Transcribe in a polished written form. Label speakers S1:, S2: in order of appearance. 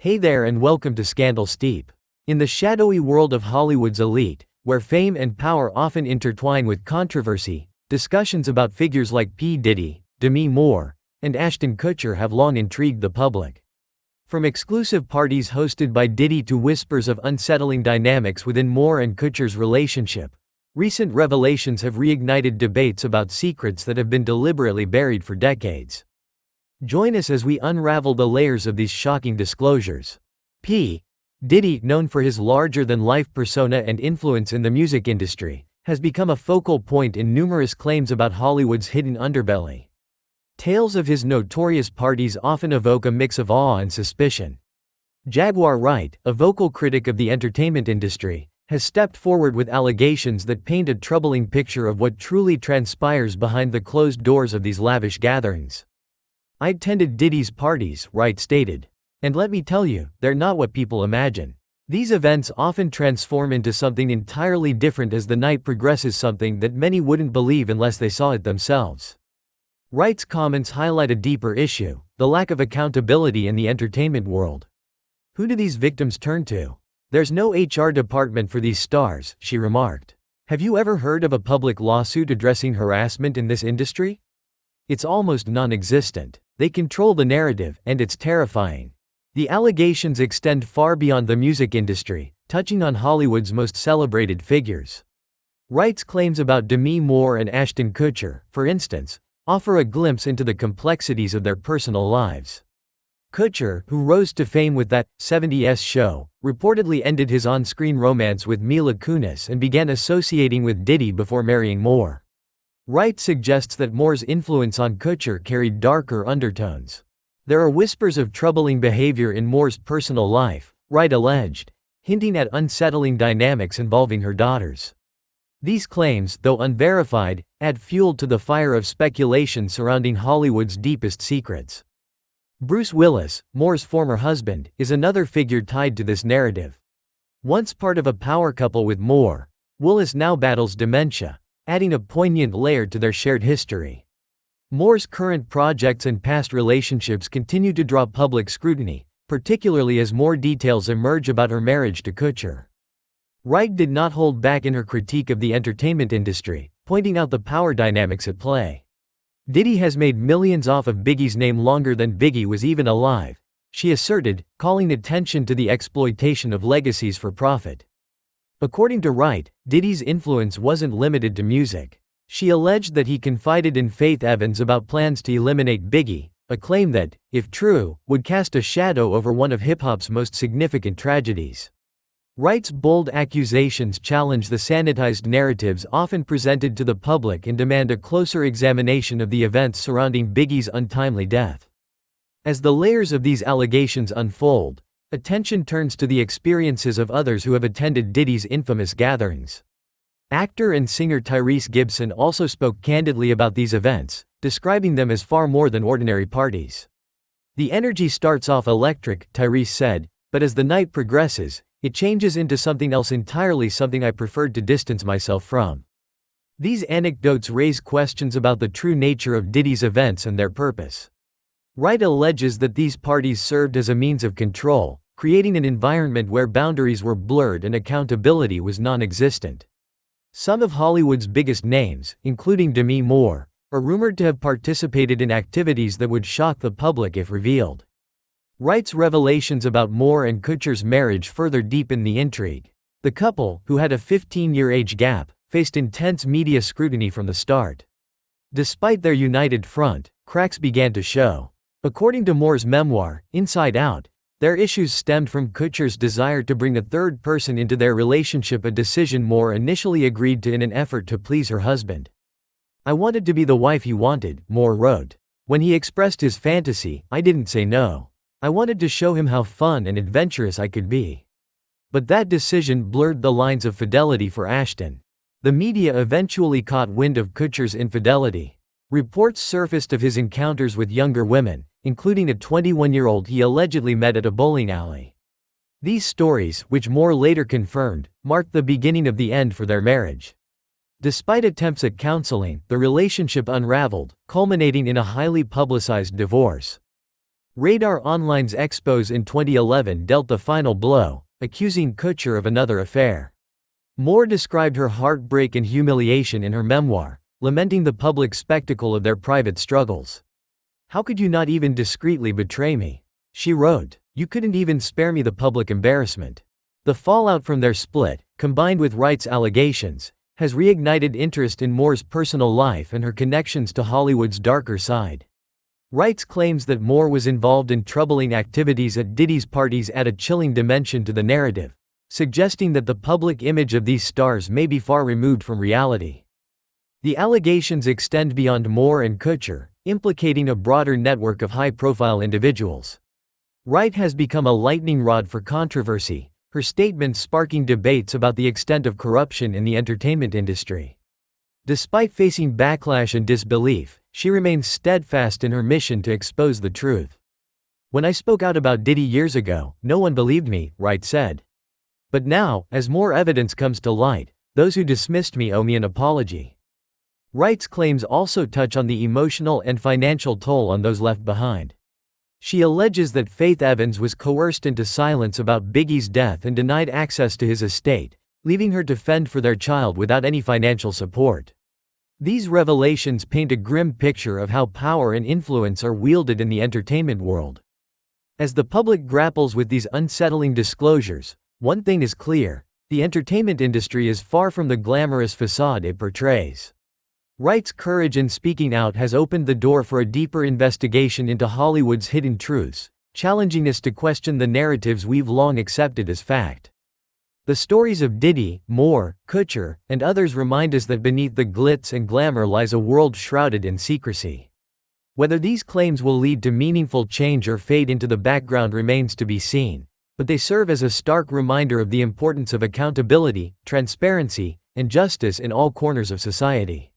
S1: Hey there and welcome to Scandal Steep. In the shadowy world of Hollywood's elite, where fame and power often intertwine with controversy, discussions about figures like P. Diddy, Demi and Ashton Kutcher have long intrigued the public. From exclusive parties hosted by Diddy to whispers of unsettling dynamics within Moore and Kutcher's relationship, recent revelations have reignited debates about secrets that have been deliberately buried for decades. Join us as we unravel the layers of these shocking disclosures. P. Diddy, known for his larger-than-life persona and influence in the music industry, has become a focal point in numerous claims about Hollywood's hidden underbelly. Tales of his notorious parties often evoke a mix of awe and suspicion. Jaguar Wright, a vocal critic of the entertainment industry, has stepped forward with allegations that paint a troubling picture of what truly transpires behind the closed doors of these lavish gatherings. "I attended Diddy's parties," Wright stated. "And let me tell you, they're not what people imagine. These events often transform into something entirely different as the night progresses, something that many wouldn't believe unless they saw it themselves." Wright's comments highlight a deeper issue: the lack of accountability in the entertainment world. "Who do these victims turn to? There's no HR department for these stars," she remarked. "Have you ever heard of a public lawsuit addressing harassment in this industry? It's almost non-existent. They control the narrative, and it's terrifying." The allegations extend far beyond the music industry, touching on Hollywood's most celebrated figures. Wright's claims about Demi and Ashton Kutcher, for instance, offer a glimpse into the complexities of their personal lives. Kutcher, who rose to fame with That '70s Show, reportedly ended his on-screen romance with Mila Kunis and began associating with Diddy before marrying Moore. Wright suggests that Moore's influence on Kutcher carried darker undertones. "There are whispers of troubling behavior in Moore's personal life," Wright alleged, hinting at unsettling dynamics involving her daughters. These claims, though unverified, add fuel to the fire of speculation surrounding Hollywood's deepest secrets. Bruce Willis, Moore's former husband, is another figure tied to this narrative. Once part of a power couple with Moore, Willis now battles dementia, adding a poignant layer to their shared history. Moore's current projects and past relationships continue to draw public scrutiny, particularly as more details emerge about her marriage to Kutcher. Wright did not hold back in her critique of the entertainment industry, pointing out the power dynamics at play. "Diddy has made millions off of Biggie's name longer than Biggie was even alive," she asserted, calling attention to the exploitation of legacies for profit. According to Wright, Diddy's influence wasn't limited to music. She alleged that he confided in Faith Evans about plans to eliminate Biggie, a claim that, if true, would cast a shadow over one of hip-hop's most significant tragedies. Wright's bold accusations challenge the sanitized narratives often presented to the public and demand a closer examination of the events surrounding Biggie's untimely death. As the layers of these allegations unfold, attention turns to the experiences of others who have attended Diddy's infamous gatherings. Actor and singer Tyrese Gibson also spoke candidly about these events, describing them as far more than ordinary parties. "The energy starts off electric," Tyrese said, "but as the night progresses, it changes into something else entirely, something I preferred to distance myself from." These anecdotes raise questions about the true nature of Diddy's events and their purpose. Wright alleges that these parties served as a means of control, creating an environment where boundaries were blurred and accountability was non-existent. Some of Hollywood's biggest names, including Demi Moore, are rumored to have participated in activities that would shock the public if revealed. Wright's revelations about Moore and Kutcher's marriage further deepen the intrigue. The couple, who had a 15-year age gap, faced intense media scrutiny from the start. Despite their united front, cracks began to show. According to Moore's memoir, Inside Out, their issues stemmed from Kutcher's desire to bring a third person into their relationship, a decision Moore initially agreed to in an effort to please her husband. "I wanted to be the wife he wanted," Moore wrote. "When he expressed his fantasy, I didn't say no. I wanted to show him how fun and adventurous I could be." But that decision blurred the lines of fidelity for Ashton. The media eventually caught wind of Kutcher's infidelity. Reports surfaced of his encounters with younger women, including a 21-year-old he allegedly met at a bowling alley. These stories, which Moore later confirmed, marked the beginning of the end for their marriage. Despite attempts at counseling, the relationship unraveled, culminating in a highly publicized divorce. Radar Online's expose in 2011 dealt the final blow, accusing Kutcher of another affair. Moore described her heartbreak and humiliation in her memoir, lamenting the public spectacle of their private struggles. "How could you not even discreetly betray me?" she wrote. "You couldn't even spare me the public embarrassment." The fallout from their split, combined with Wright's allegations, has reignited interest in Moore's personal life and her connections to Hollywood's darker side. Wright's claims that Moore was involved in troubling activities at Diddy's parties add a chilling dimension to the narrative, suggesting that the public image of these stars may be far removed from reality. The allegations extend beyond Moore and Kutcher, implicating a broader network of high-profile individuals. Wright has become a lightning rod for controversy, her statements sparking debates about the extent of corruption in the entertainment industry. Despite facing backlash and disbelief, she remains steadfast in her mission to expose the truth. "When I spoke out about Diddy years ago, no one believed me," Wright said. "But now, as more evidence comes to light, those who dismissed me owe me an apology." Wright's claims also touch on the emotional and financial toll on those left behind. She alleges that Faith Evans was coerced into silence about Biggie's death and denied access to his estate, leaving her to fend for their child without any financial support. These revelations paint a grim picture of how power and influence are wielded in the entertainment world. As the public grapples with these unsettling disclosures, one thing is clear: the entertainment industry is far from the glamorous facade it portrays. Wright's courage in speaking out has opened the door for a deeper investigation into Hollywood's hidden truths, challenging us to question the narratives we've long accepted as fact. The stories of Diddy, Moore, Kutcher, and others remind us that beneath the glitz and glamour lies a world shrouded in secrecy. Whether these claims will lead to meaningful change or fade into the background remains to be seen, but they serve as a stark reminder of the importance of accountability, transparency, and justice in all corners of society.